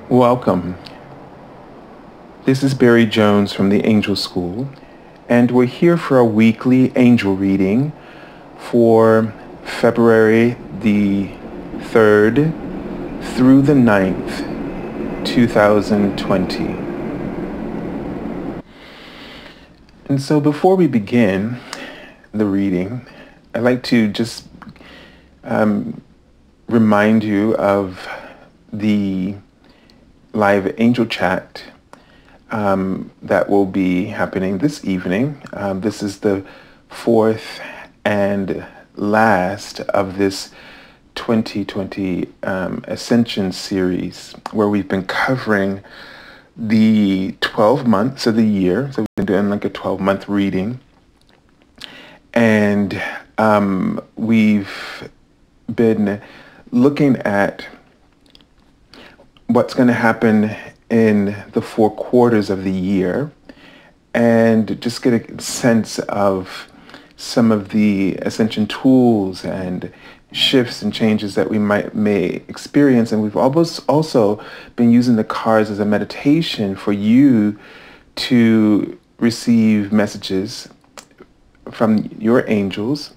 Welcome. This is Barry Jones from the Angel School, and we're here for a weekly angel reading for February the 3rd through the 9th, 2020. And so before we begin the reading, I'd like to just remind you of the live angel chat that will be happening this evening. This is the fourth and last of this 2020 Ascension series, where we've been covering the 12 months of the year. So we've been doing like a 12-month reading. And we've been looking at what's going to happen in the 4 quarters of the year, and just get a sense of some of the Ascension tools and shifts and changes that we may experience. And we've also been using the cards as a meditation for you to receive messages from your angels,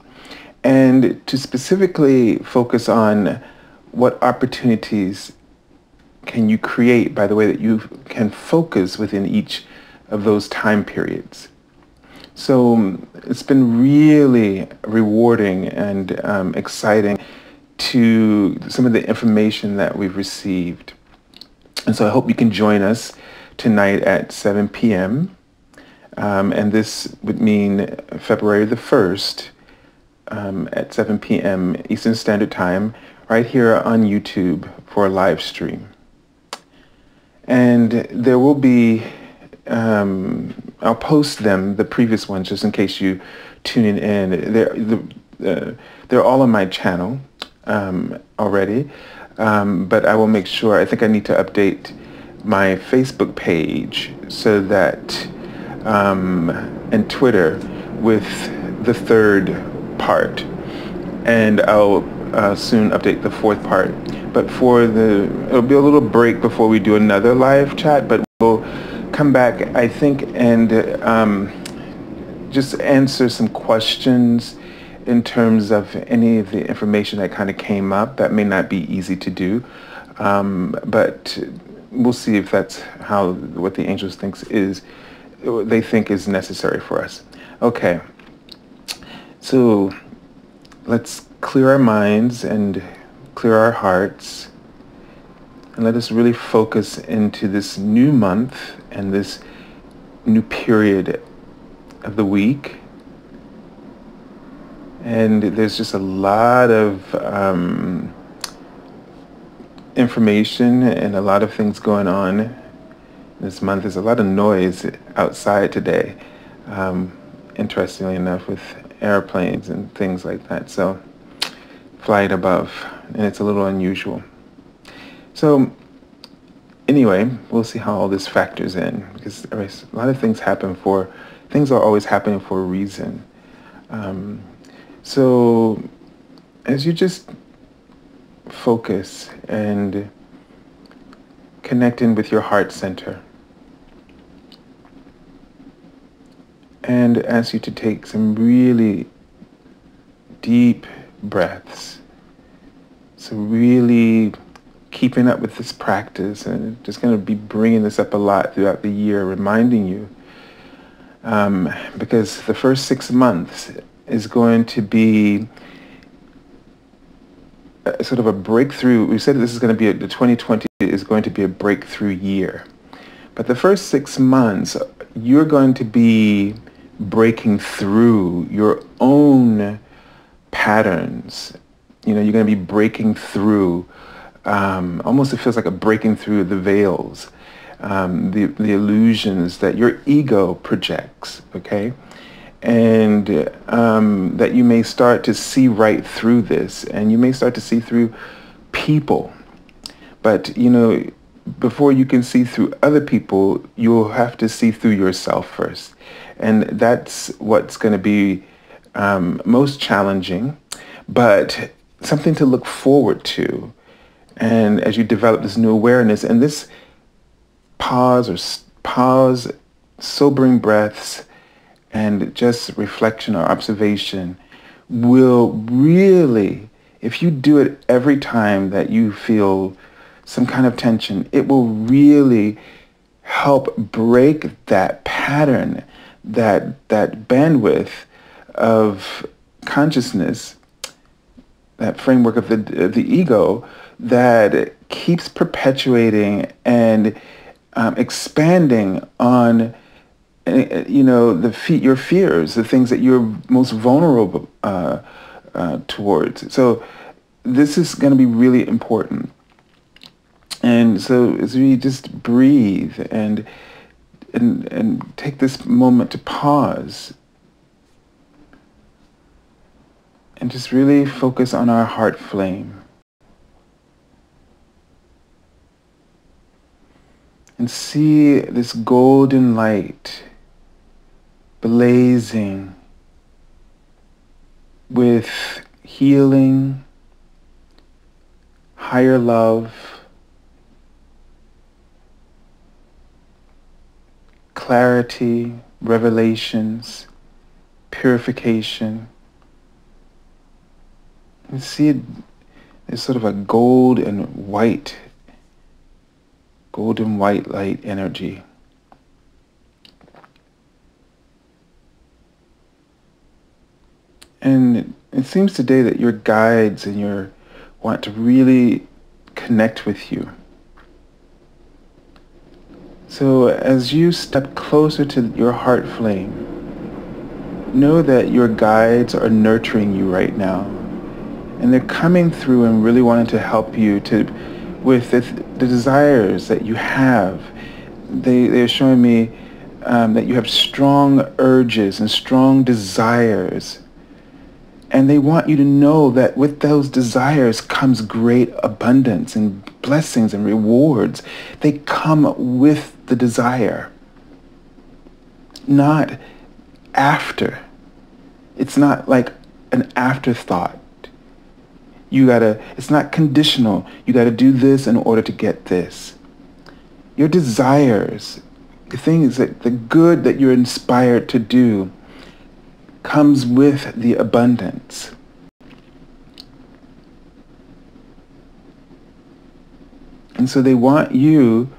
and to specifically focus on what opportunities can you create by the way that you can focus within each of those time periods. So it's been really rewarding and exciting to some of the information that we've received. And so I hope you can join us tonight at 7 p.m. And this would mean February the 1st at 7 p.m. Eastern Standard Time, right here on YouTube for a live stream. And there will be, I'll post them, the previous ones, just in case you tuning in. They're all on my channel already, but I will make sure. I think I need to update my Facebook page so that, and Twitter with the 3rd part, and I'll soon update the 4th part. But it'll be a little break before we do another live chat, but we'll come back, I think, and just answer some questions in terms of any of the information that kind of came up. That may not be easy to do, but we'll see if that's what the angels they think is necessary for us. Okay, so let's clear our minds and clear our hearts, and let us really focus into this new month and this new period of the week. And there's just a lot of information and a lot of things going on this month. There's a lot of noise outside today, interestingly enough, with airplanes and things like that. So flying above, and it's a little unusual. So anyway, we'll see how all this factors in, because a lot of things things are always happening for a reason. So as you just focus and connect in with your heart center, and ask you to take some really deep breaths. So really keeping up with this practice, and just going to be bringing this up a lot throughout the year, reminding you, because the first 6 months is going to be sort of a breakthrough. We said this is going to be the 2020 is going to be a breakthrough year, but the first 6 months you're going to be breaking through your own patterns. You're going to be breaking through, almost it feels like a breaking through the veils, the illusions that your ego projects, okay? And that you may start to see right through this, and you may start to see through people. But, before you can see through other people, you'll have to see through yourself first. And that's what's going to be most challenging, but something to look forward to. And as you develop this new awareness, and this pause, sobering breaths, and just reflection or observation will really, if you do it every time that you feel some kind of tension, it will really help break that pattern, that bandwidth of consciousness, that framework of the ego that keeps perpetuating and expanding on your fears, the things that you're most vulnerable towards. So this is going to be really important. And so as we just breathe and take this moment to pause and just really focus on our heart flame. And see this golden light blazing with healing, higher love, clarity, revelations, purification. And see it, there's sort of a golden white light energy. And it seems today that your guides and your want to really connect with you. So as you step closer to your heart flame, know that your guides are nurturing you right now. And they're coming through and really wanting to help you with the desires that you have. They're showing me that you have strong urges and strong desires. And they want you to know that with those desires comes great abundance and blessings and rewards. They come with the desire, not after. It's not like an afterthought. It's not conditional. You gotta do this in order to get this. Your desires, the things that the good that you're inspired to do comes with the abundance. And so they want you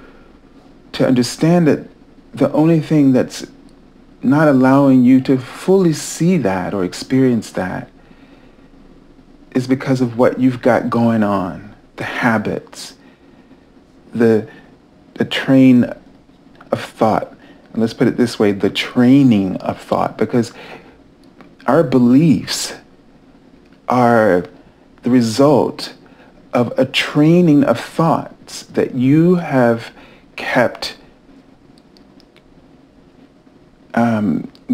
to understand that the only thing that's not allowing you to fully see that or experience that is because of what you've got going on, the habits, the train of thought. And let's put it this way, the training of thought, because our beliefs are the result of a training of thoughts that you have kept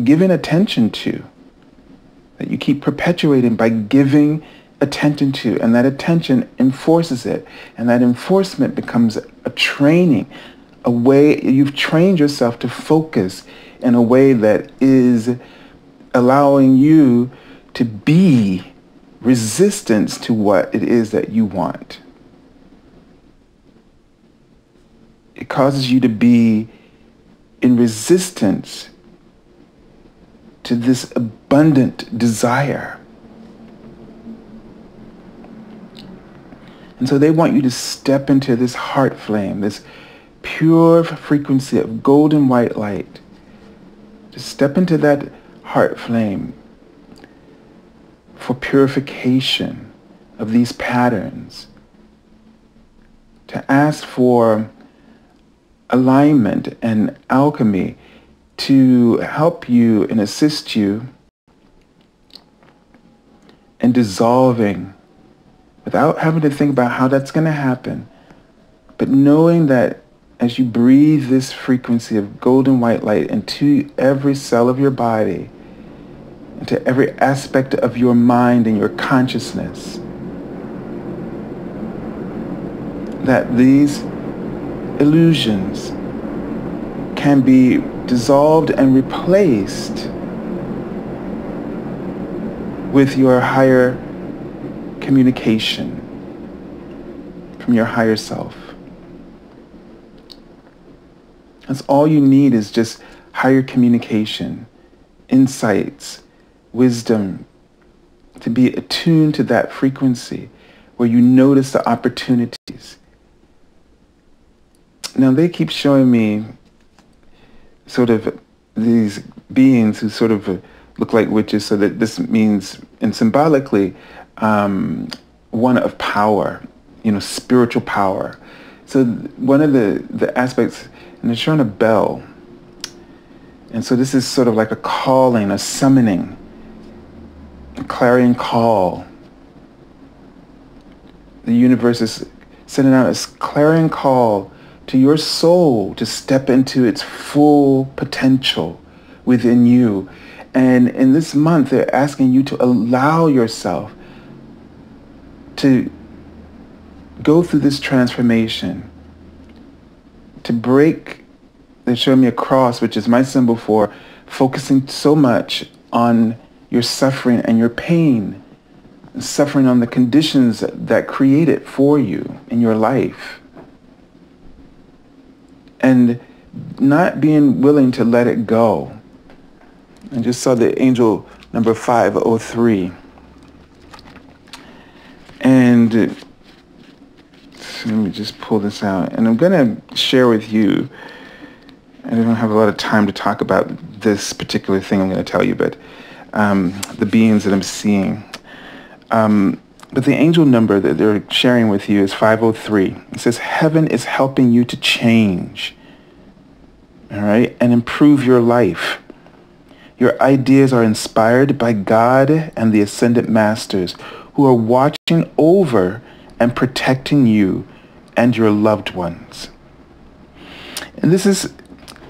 giving attention to, that you keep perpetuating by giving attention to, and that attention enforces it, and that enforcement becomes a training, a way you've trained yourself to focus in a way that is allowing you to be resistance to what it is that you want. It causes you to be in resistance to this abundant desire. And so they want you to step into this heart flame, this pure frequency of golden white light. To step into that heart flame for purification of these patterns. To ask for alignment and alchemy to help you and assist you in dissolving without having to think about how that's going to happen, but knowing that as you breathe this frequency of golden white light into every cell of your body, into every aspect of your mind and your consciousness, that these illusions can be dissolved and replaced with your higher communication from your higher self. That's all you need, is just higher communication, insights, wisdom, to be attuned to that frequency where you notice the opportunities. Now they keep showing me sort of these beings who sort of look like witches, so that this means, and symbolically, one of power, spiritual power. So one of the aspects, and they're showing a bell. And so this is sort of like a calling, a summoning, a clarion call. The universe is sending out a clarion call to your soul to step into its full potential within you. And in this month, they're asking you to allow yourself to go through this transformation, to break. They show me a cross, which is my symbol for focusing so much on your suffering and your pain, and suffering on the conditions that create it for you in your life, and not being willing to let it go. I just saw the angel number 503. And let me just pull this out. And I'm going to share with you, I don't have a lot of time to talk about this particular thing I'm going to tell you, but the beings that I'm seeing. But the angel number that they're sharing with you is 503. It says, heaven is helping you to change, all right, and improve your life. Your ideas are inspired by God and the Ascended Masters, who are watching over and protecting you and your loved ones. And this is,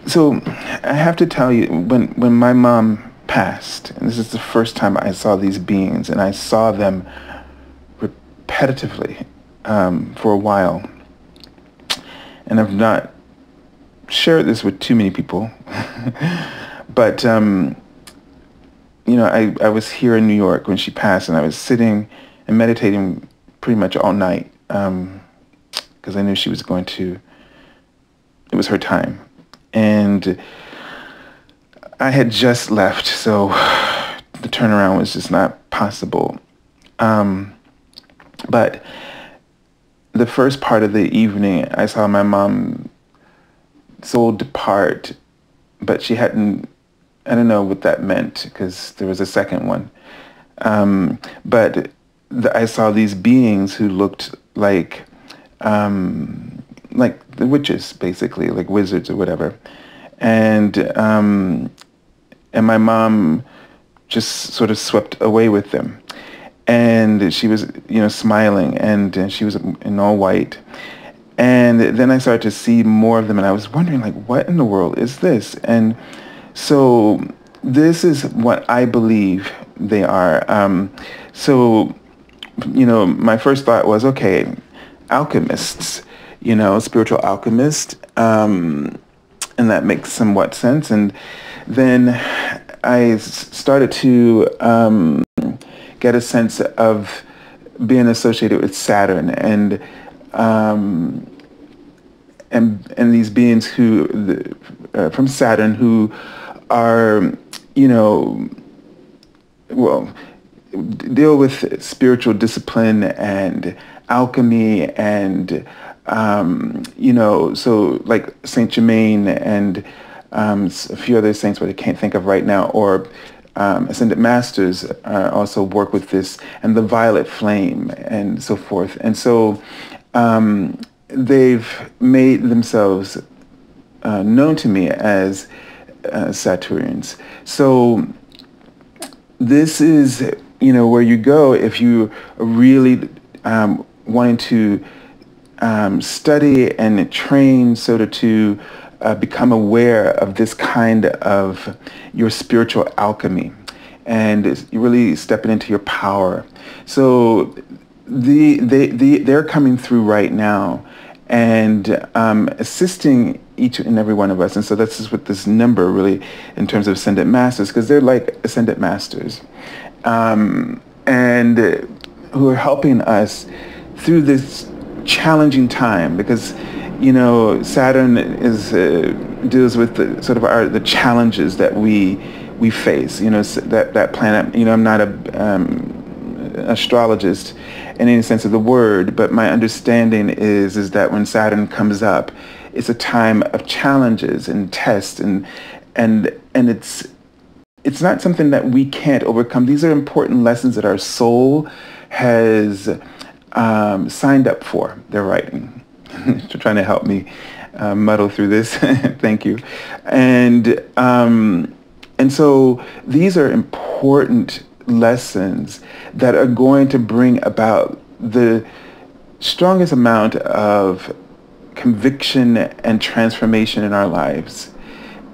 so I have to tell you, when my mom passed, and this is the first time I saw these beings, and I saw them repetitively for a while, and I've not shared this with too many people, but I was here in New York when she passed, and I was sitting and meditating pretty much all night, because I knew she was going to, it was her time. And I had just left, so the turnaround was just not possible. But the first part of the evening, I saw my mom soul depart, but she hadn't, I don't know what that meant, because there was a second one. But I saw these beings who looked like the witches, basically, like wizards or whatever. And my mom just sort of swept away with them. And she was, smiling, and she was in all white. And then I started to see more of them, and I was wondering, like, what in the world is this? And so this is what I believe they are. My first thought was, okay, alchemists, spiritual alchemist, and that makes somewhat sense. And then I started to get a sense of being associated with Saturn, and these beings who from Saturn who are, deal with spiritual discipline and alchemy, and so like Saint Germain and a few other saints, but I can't think of right now, or Ascended Masters also work with this, and the violet flame and so forth. And so they've made themselves known to me as Saturnians. So this is, where you go if you are really wanting to study and train sort of to become aware of this kind of your spiritual alchemy, and you're really stepping into your power. So they're coming through right now and assisting each and every one of us. And so this is what this number really, in terms of Ascended Masters, because they're like Ascended Masters, and who are helping us through this challenging time, because Saturn is deals with the sort of the challenges that we face. That planet. I'm not a astrologist in any sense of the word, but my understanding is that when Saturn comes up, it's a time of challenges and tests, and it's not something that we can't overcome. These are important lessons that our soul has signed up for. They're writing. They're trying to help me muddle through this. Thank you. And so these are important lessons that are going to bring about the strongest amount of conviction and transformation in our lives.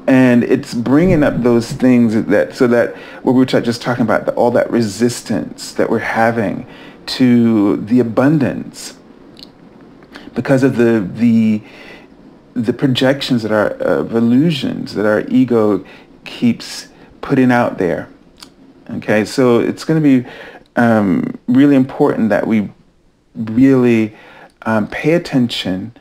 And it's bringing up those things so that what we were just talking about, all that resistance that we're having to the abundance because of the projections that of illusions that our ego keeps putting out there. Okay, so it's going to be really important that we really pay attention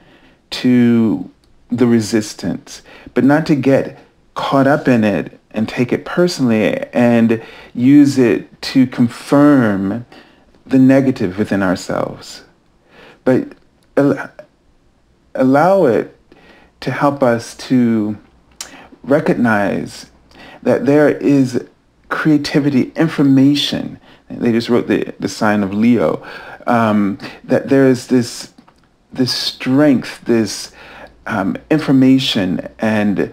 to the resistance, but not to get caught up in it and take it personally and use it to confirm the negative within ourselves, but allow it to help us to recognize that there is creativity, information. They just wrote the sign of Leo, that there is this strength, this information and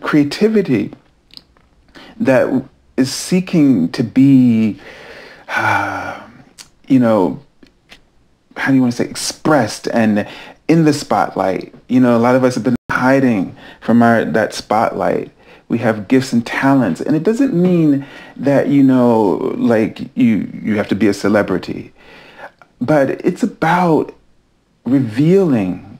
creativity that is seeking to be, how do you want to say, expressed and in the spotlight. A lot of us have been hiding from that spotlight. We have gifts and talents, and it doesn't mean that like you have to be a celebrity, but it's about revealing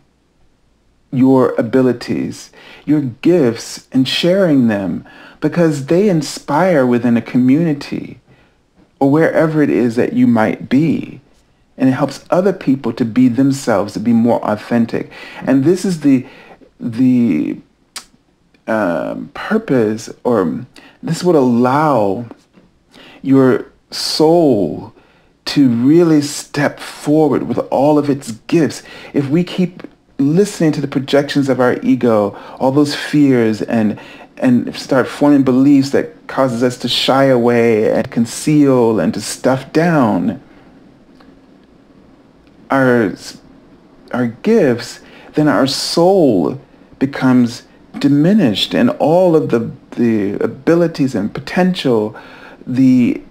your abilities, your gifts, and sharing them, because they inspire within a community or wherever it is that you might be. And it helps other people to be themselves, to be more authentic. And this is the purpose, or this would allow your soul to really step forward with all of its gifts. If we keep listening to the projections of our ego, all those fears, and start forming beliefs that causes us to shy away and conceal and to stuff down our gifts, then our soul becomes diminished, and all of the abilities and potential, the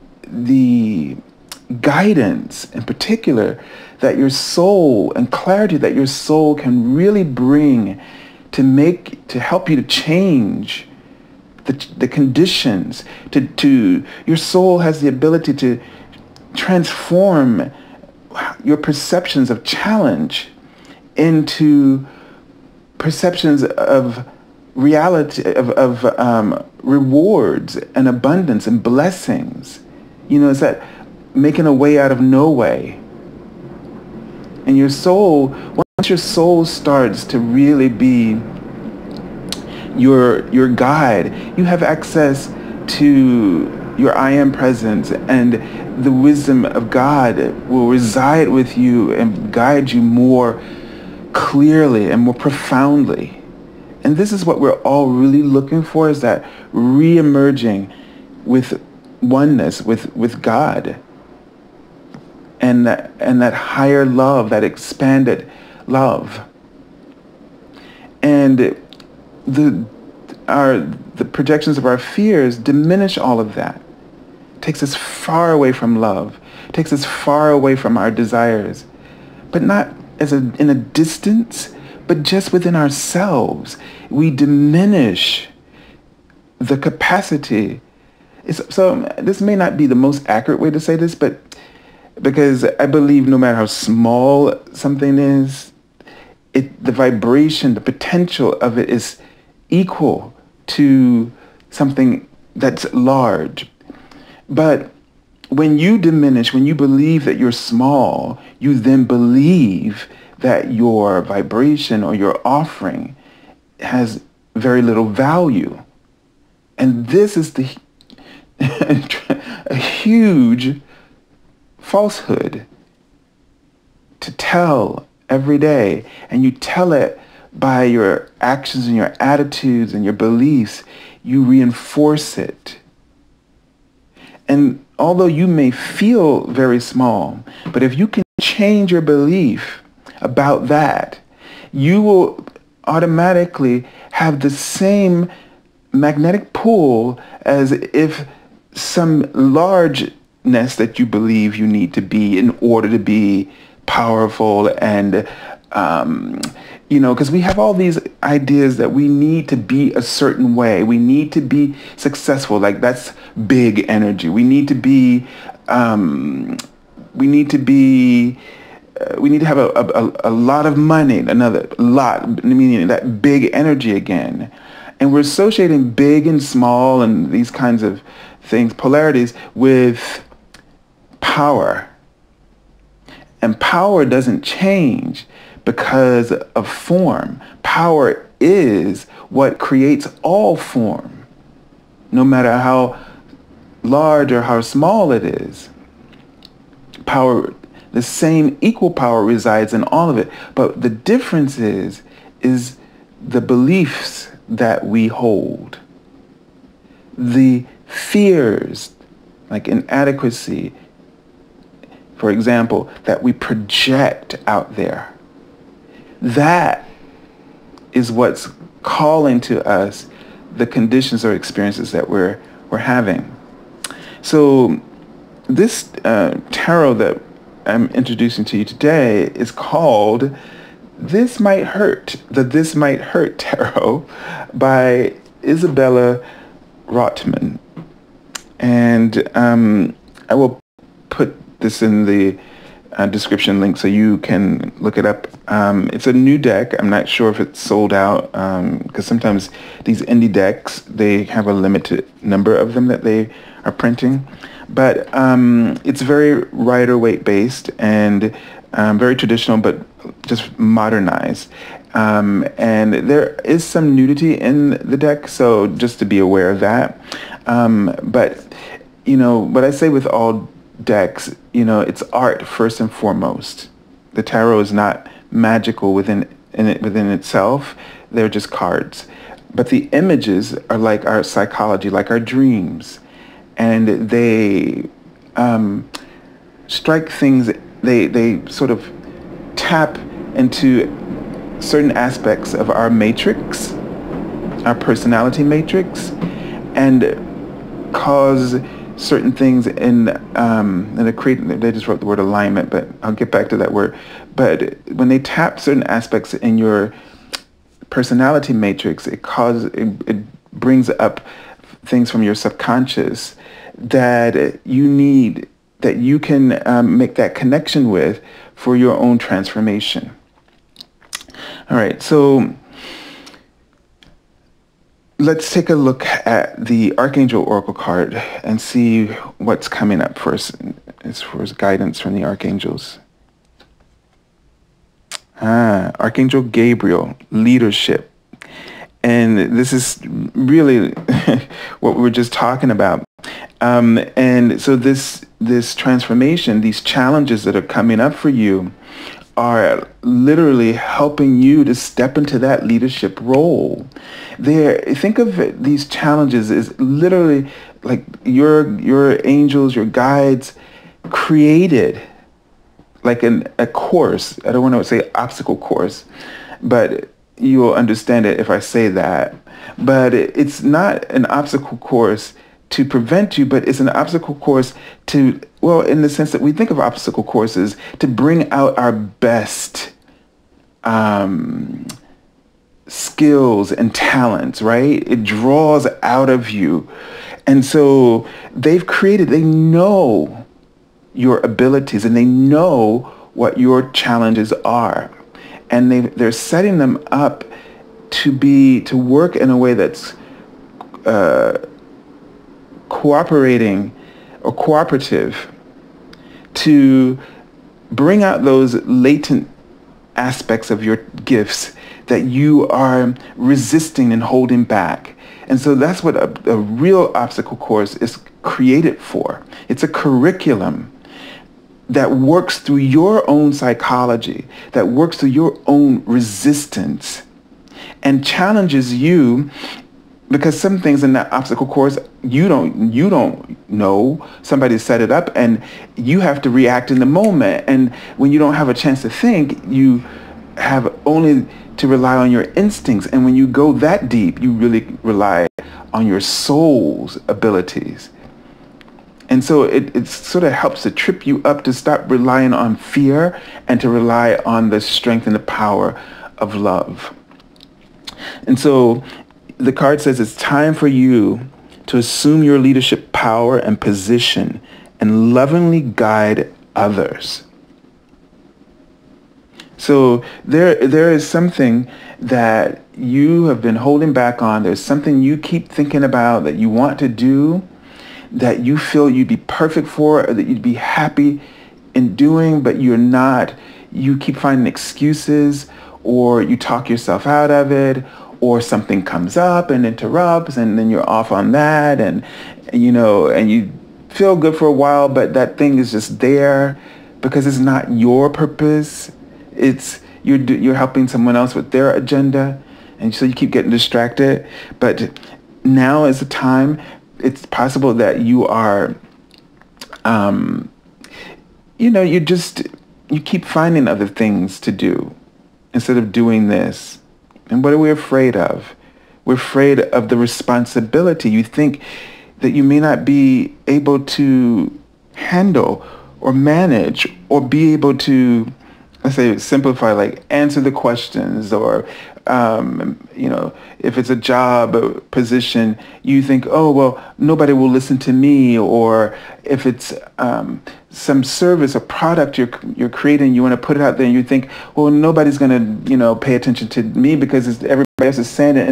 guidance in particular that your soul, and clarity that your soul can really bring to help you to change the conditions, to your soul has the ability to transform your perceptions of challenge into perceptions of reality, of rewards and abundance and blessings. It's that making a way out of no way. And your soul, once your soul starts to really be your guide, you have access to your I am presence, and the wisdom of God will reside with you and guide you more clearly and more profoundly. And this is what we're all really looking for, is that re-emerging with oneness with God, and that higher love, that expanded love. And the projections of our fears diminish all of that. Takes us far away from love, takes us far away from our desires, but not in a distance, but just within ourselves. We diminish the capacity. So this may not be the most accurate way to say this, but because I believe no matter how small something is, the vibration, the potential of it is equal to something that's large. But when you diminish, when you believe that you're small, you then believe that your vibration or your offering has very little value. And this is a huge falsehood to tell every day. And you tell it by your actions and your attitudes and your beliefs. You reinforce it. And although you may feel very small, but if you can change your belief about that, you will automatically have the same magnetic pull as if some largeness that you believe you need to be in order to be powerful and because we have all these ideas that we need to be a certain way. We need to be successful. Like that's big energy. We need to be, we need to have a lot of money, another lot, meaning that big energy again. And we're associating big and small and these kinds of things, polarities, with power. And power doesn't change because of form. Power is what creates all form, no matter how large or how small it is. Power, the same equal power resides in all of it. But the difference is the beliefs that we hold, the fears, like inadequacy, for example, that we project out there. That is what's calling to us the conditions or experiences that we're having. So this tarot that I'm introducing to you today is called This Might Hurt, the This Might Hurt Tarot by Isabella Rotman. And I will put this in the description link so you can look it up. It's a new deck. I'm not sure if it's sold out because sometimes these indie decks, they have a limited number of them that they are printing. But it's very Rider-Waite based and very traditional, but just modernized. And there is some nudity in the deck, so just to be aware of that. But what I say with all decks, it's art first and foremost. The tarot is not magical within itself. They're just cards. But the images are like our psychology, like our dreams. And they strike things, they sort of tap into certain aspects of our matrix, our personality matrix, and cause certain things in they just wrote the word alignment, but I'll get back to that word. But when they tap certain aspects in your personality matrix, it brings up things from your subconscious that you can make that connection with for your own transformation. All right, so let's take a look at the Archangel Oracle card and see what's coming up for us as far as guidance from the archangels. Archangel Gabriel, leadership. And this is really what we were just talking about. And so this transformation, these challenges that are coming up for you are literally helping you to step into that leadership role. Think of these challenges as literally like your angels, your guides created like a course. I don't want to say obstacle course, but you will understand it if I say that. But it's not an obstacle course to prevent you, but it's an obstacle course to, well, in the sense that we think of obstacle courses, to bring out our best skills and talents, right? It draws out of you. And so they know your abilities and they know what your challenges are. And they're setting them up to work in a way that's cooperating or cooperative to bring out those latent aspects of your gifts that you are resisting and holding back. And so that's what a real obstacle course is created for. It's a curriculum that works through your own psychology, that works through your own resistance, and challenges you, because some things in that obstacle course you don't know. Somebody set it up and you have to react in the moment. And when you don't have a chance to think, you have only to rely on your instincts. And when you go that deep, you really rely on your soul's abilities. And so it sort of helps to trip you up to stop relying on fear and to rely on the strength and the power of love. And so the card says it's time for you to assume your leadership power and position and lovingly guide others. So there is something that you have been holding back on. There's something you keep thinking about that you want to do, that you feel you'd be perfect for, or that you'd be happy in doing, but you're not. You keep finding excuses, or you talk yourself out of it, or something comes up and interrupts, and then you're off on that, and you feel good for a while, but that thing is just there because it's not your purpose. It's you're helping someone else with their agenda, and so you keep getting distracted. But now is the time. It's possible that you are, you keep finding other things to do instead of doing this. And what are we afraid of? We're afraid of the responsibility. You think that you may not be able to handle or manage or be able to, let's say, simplify, like answer the questions, or, if it's a job or position, you think, oh, well, nobody will listen to me. Or if it's some service or product you're creating, you want to put it out there, and you think, well, nobody's going to, pay attention to me because everybody else is saying it.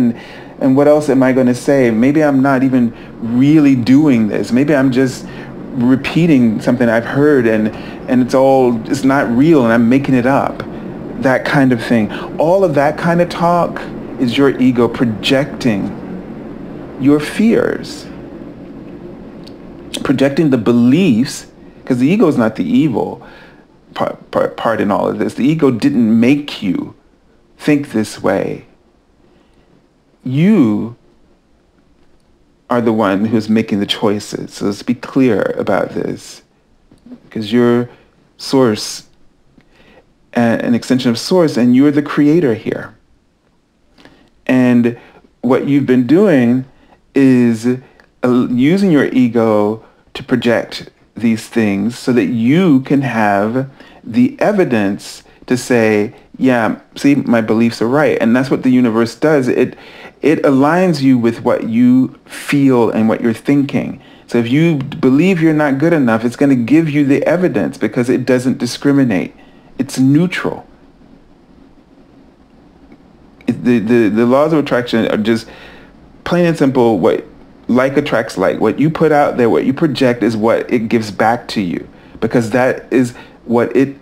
And what else am I going to say? Maybe I'm not even really doing this. Maybe I'm just repeating something I've heard, and it's not real, and I'm making it up. That kind of thing. All of that kind of talk is your ego projecting your fears, projecting the beliefs, because the ego is not the evil part in all of this. The ego didn't make you think this way. You are the one who's making the choices. So let's be clear about this, because you're source, an extension of source, and you're the creator here. And what you've been doing is using your ego to project these things so that you can have the evidence to say, yeah, see, my beliefs are right. And that's what the universe does. It aligns you with what you feel and what you're thinking. So if you believe you're not good enough, it's going to give you the evidence because it doesn't discriminate. It's neutral. The laws of attraction are just plain and simple. What like attracts like. What you put out there, what you project, is what it gives back to you, because that is what it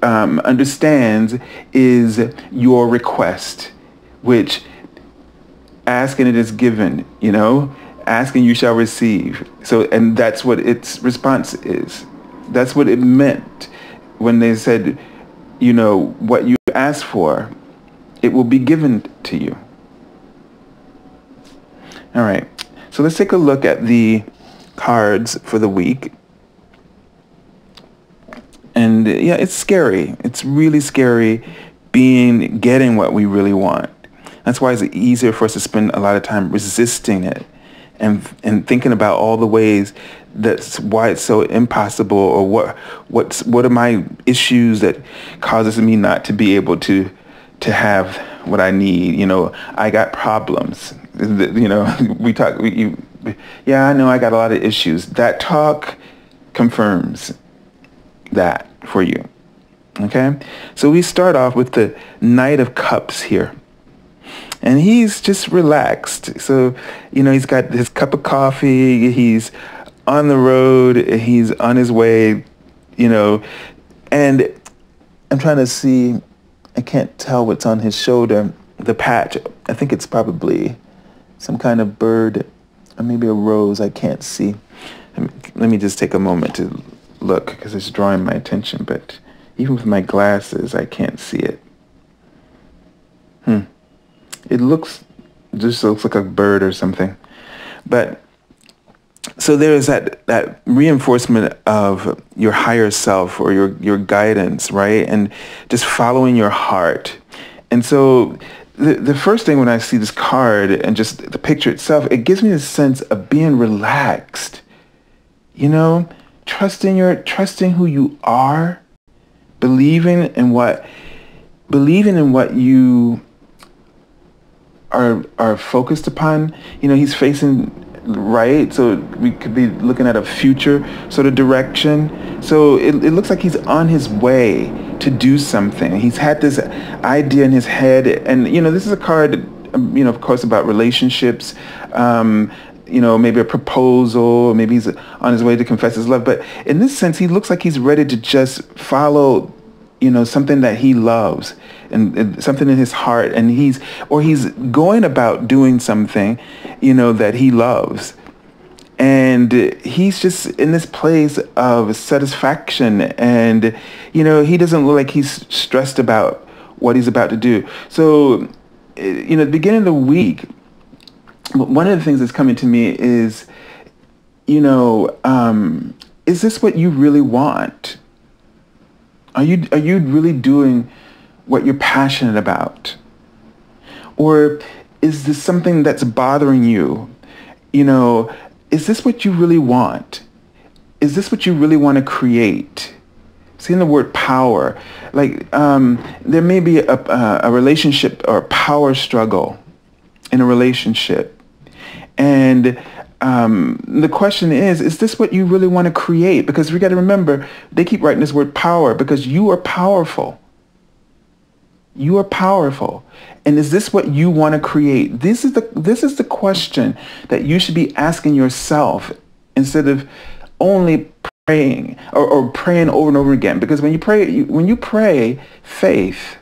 understands is your request, which ask and it is given, ask and you shall receive. So, and that's what its response is. That's what it meant when they said, what you ask for, it will be given to you. All right. So let's take a look at the cards for the week. And yeah, it's scary. It's really scary getting what we really want. That's why it's easier for us to spend a lot of time resisting it and thinking about all the ways that's why it's so impossible, or what are my issues that causes me not to be able to have what I need. I got problems. We talk. Yeah, I know I got a lot of issues. That talk confirms that for you. Okay, so we start off with the Knight of Cups here. And he's just relaxed. So, he's got his cup of coffee. He's on the road. He's on his way, you know, and I'm trying to see, I can't tell what's on his shoulder, the patch. I think it's probably some kind of bird, or maybe a rose. I can't see. Let me just take a moment to look, because it's drawing my attention, but even with my glasses, I can't see it. It just looks like a bird or something. But so there is that reinforcement of your higher self, or your guidance, right? And just following your heart. And so the first thing when I see this card and just the picture itself, it gives me a sense of being relaxed, you know, trusting who you are, believing in what you are focused upon. You know, he's facing right, so we could be looking at a future sort of direction. So it looks like he's on his way to do something. He's had this idea in his head, and you know, this is a card, you know, of course, about relationships. You know, maybe a proposal, maybe he's on his way to confess his love. But in this sense, he looks like he's ready to just follow, you know, something that he loves, and something in his heart, and he's going about doing something, you know, that he loves. And he's just in this place of satisfaction, and, you know, he doesn't look like he's stressed about what he's about to do. So, you know, at the beginning of the week, one of the things that's coming to me is, you know, is this what you really want? Are you really doing what you're passionate about? Or is this something that's bothering you? You know, is this what you really want? Is this what you really want to create? Seeing the word power, like there may be a relationship or power struggle in a relationship. And the question is this what you really want to create? Because we got to remember, they keep writing this word power, because you are powerful. You are powerful. And is this what you want to create? This is the question that you should be asking yourself, instead of only praying or praying over and over again. Because when you pray faith,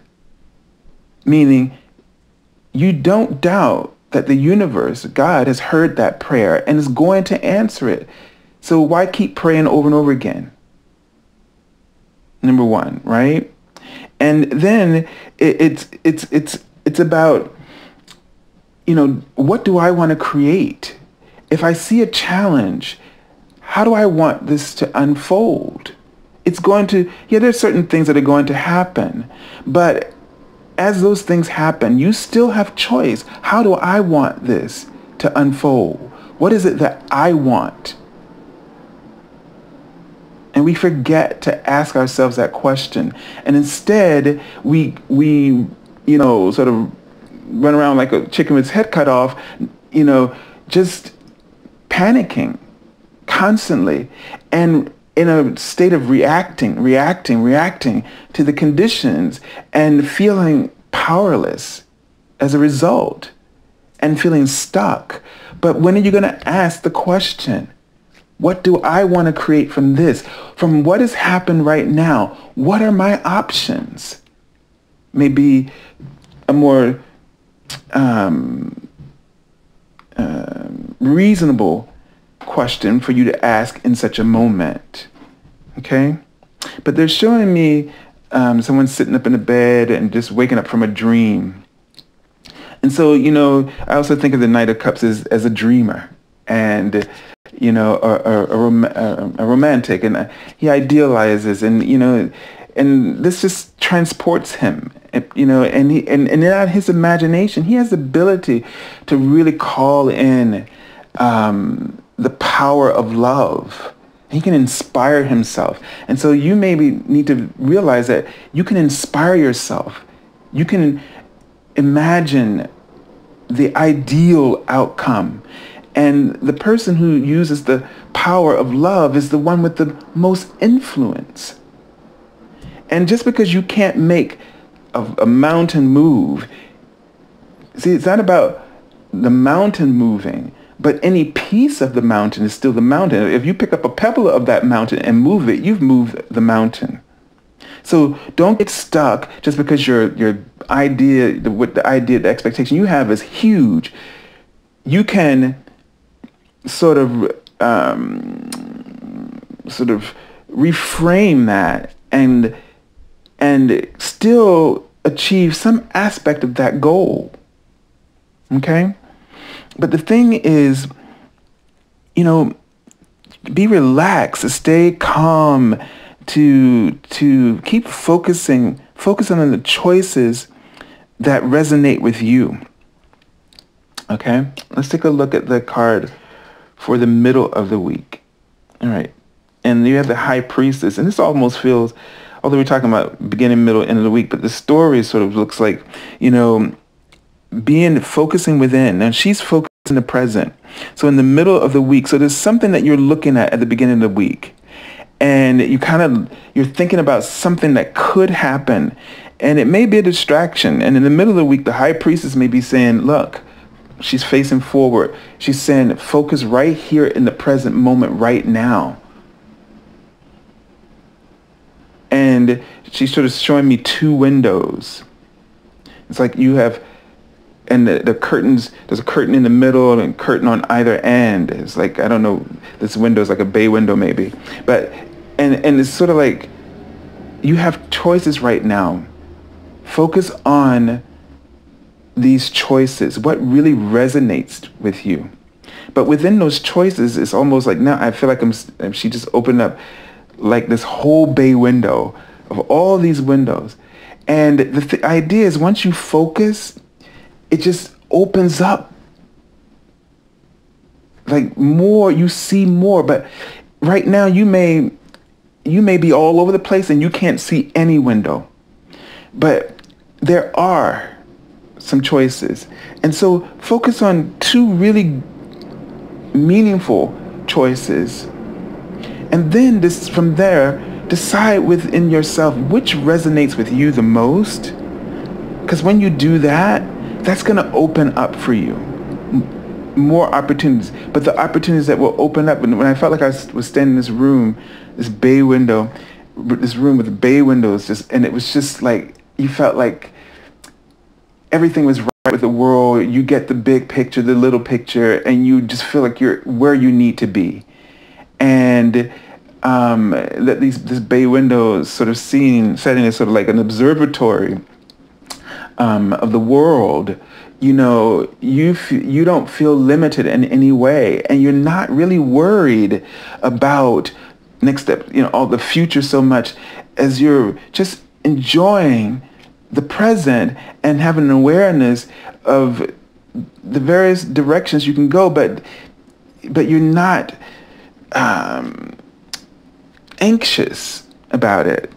meaning you don't doubt that the universe, God, has heard that prayer and is going to answer it. So why keep praying over and over again? Number one, right? And then it's about, you know, what do I want to create? If I see a challenge, how do I want this to unfold? It's going to, yeah, there's certain things that are going to happen, but as those things happen, you still have choice. How do I want this to unfold? What is it that I want? And we forget to ask ourselves that question. And instead, we you know, sort of run around like a chicken with its head cut off, you know, just panicking constantly, and in a state of reacting to the conditions, and feeling powerless as a result, and feeling stuck. But when are you going to ask the question, what do I want to create from this? From what has happened right now? What are my options? Maybe a more reasonable question for you to ask in such a moment. Okay? But they're showing me someone sitting up in a bed and just waking up from a dream. And so, you know, I also think of the Knight of Cups as a dreamer, and, you know, a romantic, and he idealizes, and, you know, and this just transports him, you know, and in his imagination, he has the ability to really call in the power of love. He can inspire himself. And so you maybe need to realize that you can inspire yourself. You can imagine the ideal outcome. And the person who uses the power of love is the one with the most influence. And just because you can't make a mountain move, see, it's not about the mountain moving, But any piece of the mountain is still the mountain. If you pick up a pebble of that mountain and move it, you've moved the mountain. So don't get stuck just because your idea, the expectation you have is huge. You can sort of reframe that and still achieve some aspect of that goal. Okay? But the thing is, be relaxed, stay calm, to keep focusing on the choices that resonate with you. Okay? Let's take a look at the card for the middle of the week. All right. And you have the High Priestess, and this almost feels, although we're talking about beginning, middle, end of the week, but the story sort of looks like, focusing within. Now she's focused in the present. So in the middle of the week, so there's something that you're looking at the beginning of the week. And you're thinking about something that could happen. And it may be a distraction. And in the middle of the week, the High Priestess may be saying, look, she's facing forward. She's saying, focus right here in the present moment right now. And she's sort of showing me two windows. It's like you have, and the curtains, there's a curtain in the middle and a curtain on either end. It's like, I don't know, this window is like a bay window maybe. But, and it's sort of like, you have choices right now. Focus on these choices, what really resonates with you. But within those choices, it's almost like now I feel like she just opened up like this whole bay window of all these windows. And the idea is once you focus, it just opens up like more, you see more. But right now you may be all over the place and you can't see any window. But there are some choices. And so focus on two really meaningful choices. And then from there, decide within yourself which resonates with you the most. Because when you do that, that's going to open up for you more opportunities. But the opportunities that will open up, and when I felt like I was standing in this room, this bay window, this room with bay windows, and it was just like, you felt like everything was right with the world. You get the big picture, the little picture, and you just feel like you're where you need to be. And that this bay window is sort of setting as sort of like an observatory of the world. You don't feel limited in any way, and you're not really worried about next step, all the future so much as you're just enjoying the present and having an awareness of the various directions you can go, but you're not anxious about it.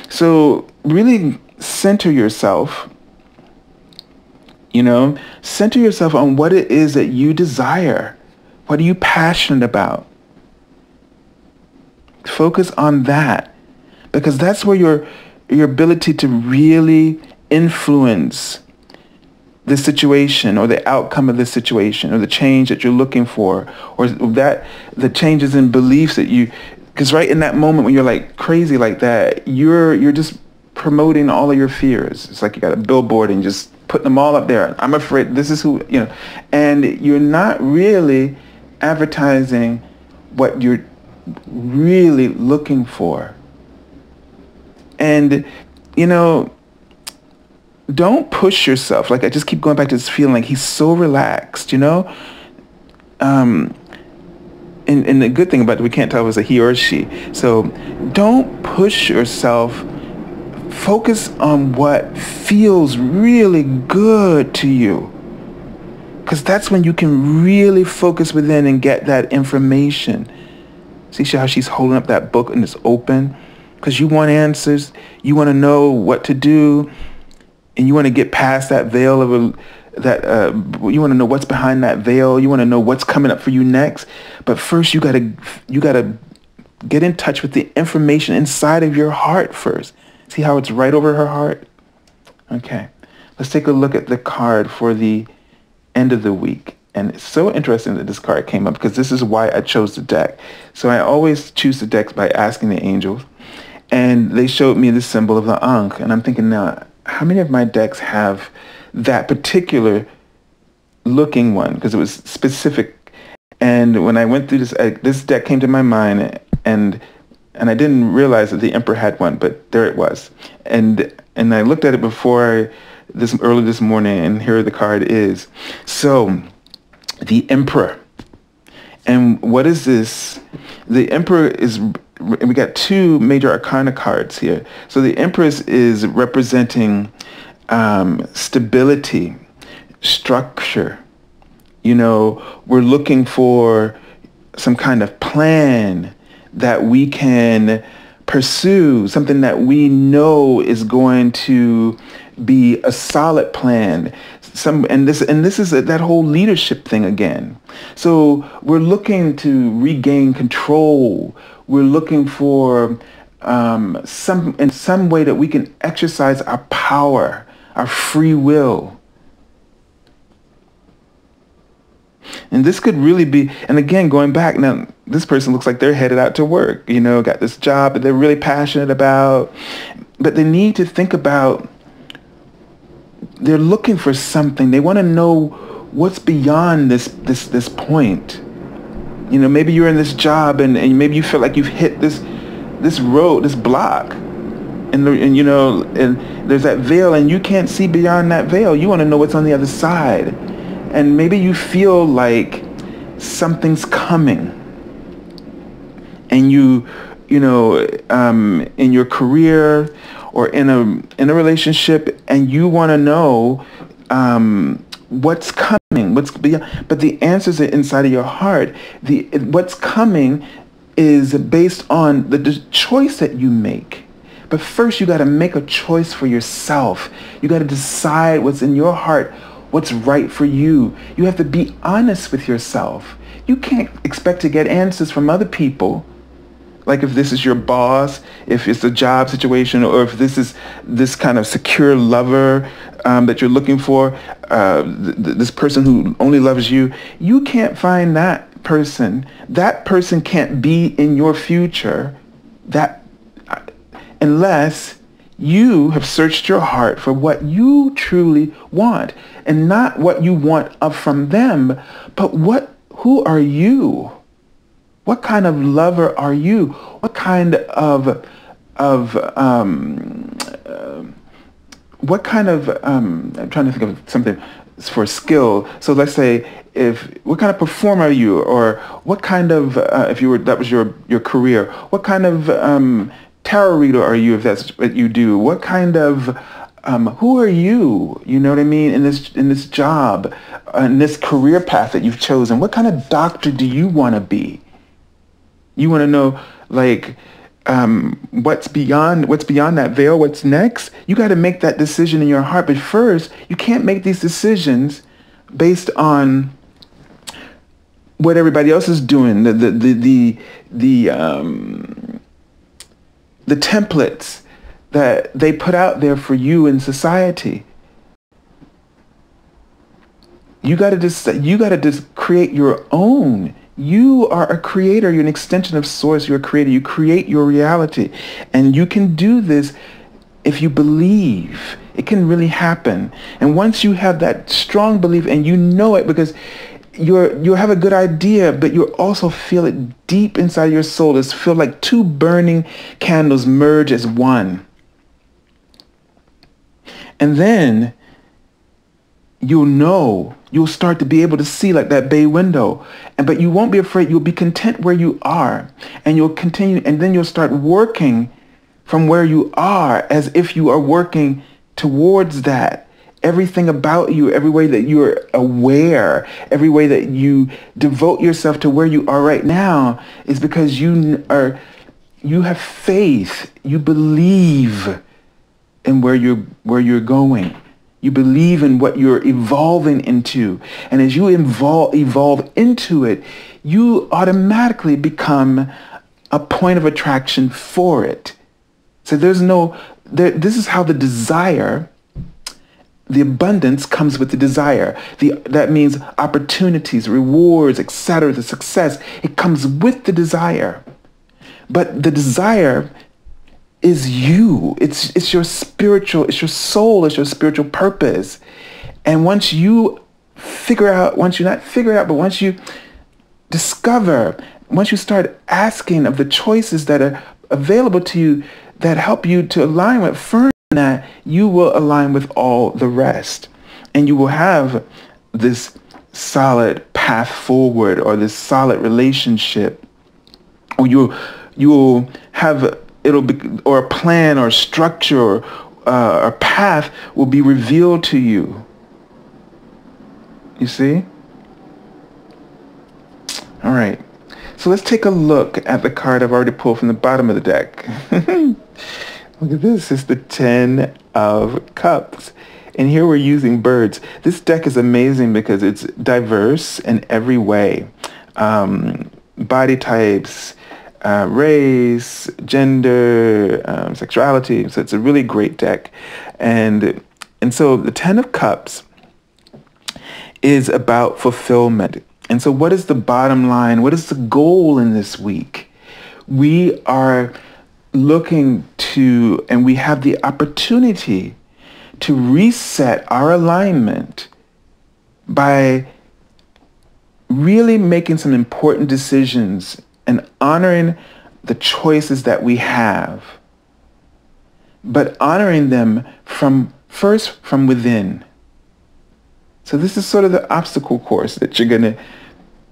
So really center yourself, center yourself on what it is that you desire. What are you passionate about? Focus on that, because that's where your ability to really influence the situation or the outcome of the situation or the change that you're looking for, or that the changes in beliefs that because right in that moment when you're like crazy like that, you're just promoting all of your fears. It's like you got a billboard and just putting them all up there. I'm afraid this is who, and you're not really advertising what you're really looking for. And, don't push yourself. Like I just keep going back to this feeling like he's so relaxed, And the good thing about it, we can't tell if it's a he or a she. So don't push yourself. Focus on what feels really good to you. Because that's when you can really focus within and get that information. See how she's holding up that book and it's open? Because you want answers. You want to know what to do. And you want to get past that veil of you want to know what's behind that veil. You want to know what's coming up for you next. But first you gotta get in touch with the information inside of your heart first. See how it's right over her heart? Okay. Let's take a look at the card for the end of the week. And it's so interesting that this card came up because this is why I chose the deck. So I always choose the decks by asking the angels. And they showed me the symbol of the Ankh. And I'm thinking, now, how many of my decks have that particular looking one? Because it was specific. And when I went through this, this deck came to my mind, and I didn't realize that the Emperor had one, but there it was. And I looked at it before early this morning, and here the card is. So, the Emperor. And what is this? The Emperor is, we got two major arcana cards here. So the Empress is representing stability, structure. You know, we're looking for some kind of plan that we can pursue, something that we know is going to be a solid plan. This is that whole leadership thing again. So we're looking to regain control. We're looking for in some way that we can exercise our power, our free will. And this could really be, and again, going back, now, this person looks like they're headed out to work, you know, got this job that they're really passionate about, but they need to think about, they're looking for something. They want to know what's beyond this point. You know, maybe you're in this job and maybe you feel like you've hit this road, this block, and you know, and there's that veil and you can't see beyond that veil. You want to know what's on the other side. And maybe you feel like something's coming, and you know, in your career or in a relationship, and you want to know what's coming, what's beyond. But the answers are inside of your heart. What's coming is based on the choice that you make. But first, you got to make a choice for yourself. You got to decide what's in your heart, what's right for you. You have to be honest with yourself. You can't expect to get answers from other people. Like if this is your boss, if it's a job situation, or if this is this kind of secure lover that you're looking for, this person who only loves you, you can't find that person. That person can't be in your future unless you have searched your heart for what you truly want, and not what you want from them, but who are you? What kind of lover are you? What kind of I'm trying to think of something for skill. So let's say what kind of performer are you, or what kind of that was your career, what kind of tarot reader are you, if that's what you do? What kind of who are you? You know what I mean? In this job, in this career path that you've chosen, what kind of doctor do you want to be? You want to know, like, what's beyond that veil? What's next? You got to make that decision in your heart. But first, you can't make these decisions based on what everybody else is doing. The templates that they put out there for you in society. You got to just create your own. You are a creator. You're an extension of source. You're a creator. You create your reality. And you can do this if you believe. It can really happen. And once you have that strong belief and you know it, because you have a good idea, but you also feel it deep inside your soul. It's feel like two burning candles merge as one. And then you'll start to be able to see like that bay window. But you won't be afraid. You'll be content where you are. And you'll continue. And then you'll start working from where you are as if you are working towards that. Everything about you, every way that you're aware, every way that you devote yourself to where you are right now is because you have faith. You believe in where you're going. You believe in what you're evolving into. And as you evolve into it, you automatically become a point of attraction for it. So this is how the desire the abundance comes with the desire. That means opportunities, rewards, etc., the success, it comes with the desire. But the desire is you. It's your spiritual, it's your soul, it's your spiritual purpose. And once you once you discover, once you start asking of the choices that are available to you that help you to align with firm that, you will align with all the rest. And you will have this solid path forward, or this solid relationship, or you will have, or a plan or structure or a path will be revealed to you. You see? All right. So let's take a look at the card I've already pulled from the bottom of the deck. Look at this. It's the 10 of Cups. And here we're using birds. This deck is amazing because it's diverse in every way. Body types, race, gender, sexuality. So it's a really great deck. And so the 10 of Cups is about fulfillment. And so what is the bottom line? What is the goal in this week? We are looking to, and we have the opportunity to reset our alignment by really making some important decisions and honoring the choices that we have, but honoring them first from within. So this is sort of the obstacle course that you're going to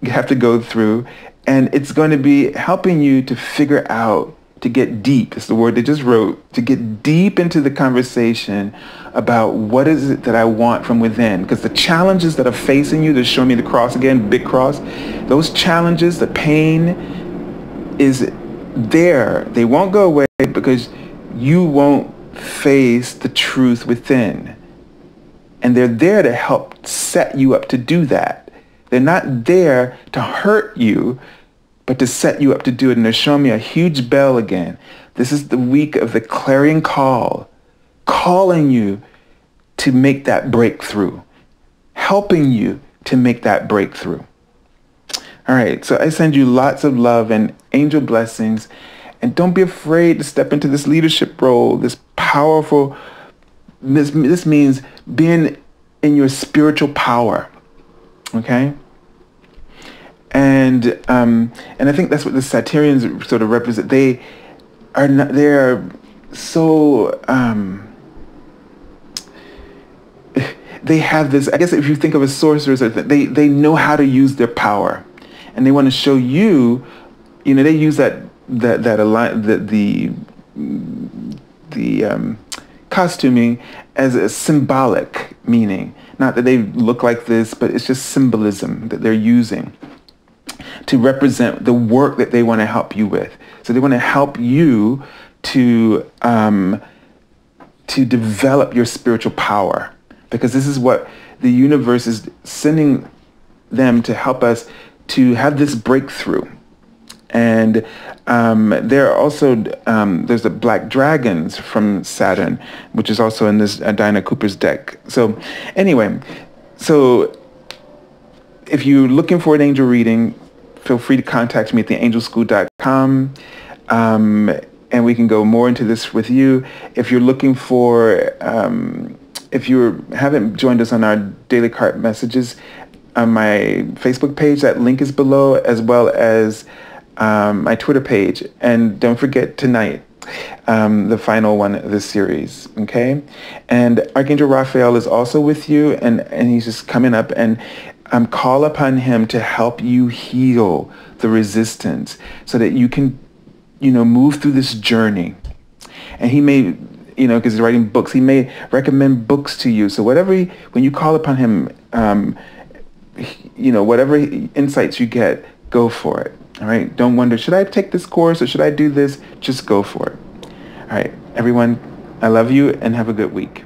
have to go through, and it's going to be helping you to figure out, to get deep, it's the word they just wrote, to get deep into the conversation about what is it that I want from within. Because the challenges that are facing you, to show me the cross again, big cross, those challenges, the pain is there. They won't go away because you won't face the truth within. And they're there to help set you up to do that. They're not there to hurt you, but to set you up to do it. And they're showing me a huge bell again. This is the week of the clarion call, calling you to make that breakthrough, helping you to make that breakthrough. All right, so I send you lots of love and angel blessings. And don't be afraid to step into this leadership role, this powerful, this means being in your spiritual power, okay? And I think that's what the Sagittarians sort of represent. They are so, they have this, I guess if you think of a sorceress, they know how to use their power. And they want to show you, they use the costuming as a symbolic meaning. Not that they look like this, but it's just symbolism that they're using to represent the work that they want to help you with. So they want to help you to develop your spiritual power, because this is what the universe is sending them to help us to have this breakthrough. And there are also, there's the black dragons from Saturn, which is also in this Dinah Cooper's deck. So anyway, so if you're looking for an angel reading, feel free to contact me at theangelschool.com, and we can go more into this with you. If you're looking for, if you haven't joined us on our daily card messages on my Facebook page, that link is below, as well as my Twitter page. And don't forget tonight, the final one of this series, okay? And Archangel Raphael is also with you, and he's just coming up, and call upon him to help you heal the resistance so that you can, move through this journey. And he may, because he's writing books, he may recommend books to you. So when you call upon him, whatever insights you get, go for it. All right. Don't wonder, should I take this course or should I do this? Just go for it. All right, everyone, I love you and have a good week.